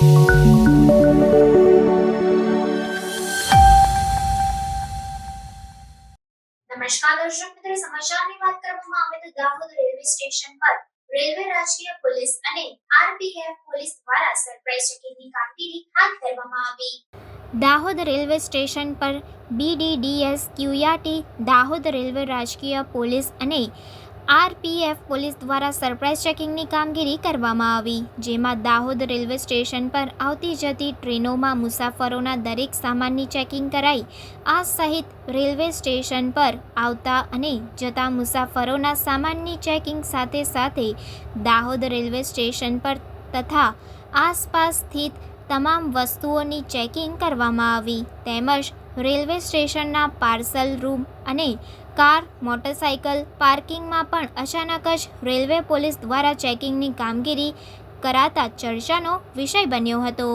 નમસ્કાર દર્શક મિત્રો, સમાચારની વાત કરવામાં આવે તો દાહોદ રેલવે સ્ટેશન પર રેલવે રાજકીય પોલીસ અને આરપીએફ પોલીસ દ્વારા સરપ્રાઇઝ ચેકિંગની કામગીરી હાથ ધરવામાં આવી। દાહોદ રેલવે સ્ટેશન પર બીડીડીએસ ક્યુઆરટી, દાહોદ રેલવે રાજકીય પોલીસ અને આરપીએફ પોલીસ દ્વારા સરપ્રાઇઝ ચેકિંગની કામગીરી કરવામાં આવી, જેમાં દાહોદ રેલવે સ્ટેશન પર આવતી જતી ટ્રેનોમાં મુસાફરોના દરેક સામાનની ચેકિંગ કરાઈ। આ સહિત રેલવે સ્ટેશન પર આવતા અને જતા મુસાફરોના સામાનની ચેકિંગ સાથે સાથે દાહોદ રેલવે સ્ટેશન પર તથા આસપાસ સ્થિત તમામ વસ્તુઓની ચેકિંગ કરવામાં આવી, તેમજ રેલવે સ્ટેશનના પાર્સલ રૂમ અને કાર, મોટરસાઇકલ પાર્કિંગમાં પણ અચાનક જ રેલવે પોલીસ દ્વારા ચેકિંગની કામગીરી કરાતા ચર્ચાનો વિષય બન્યો હતો।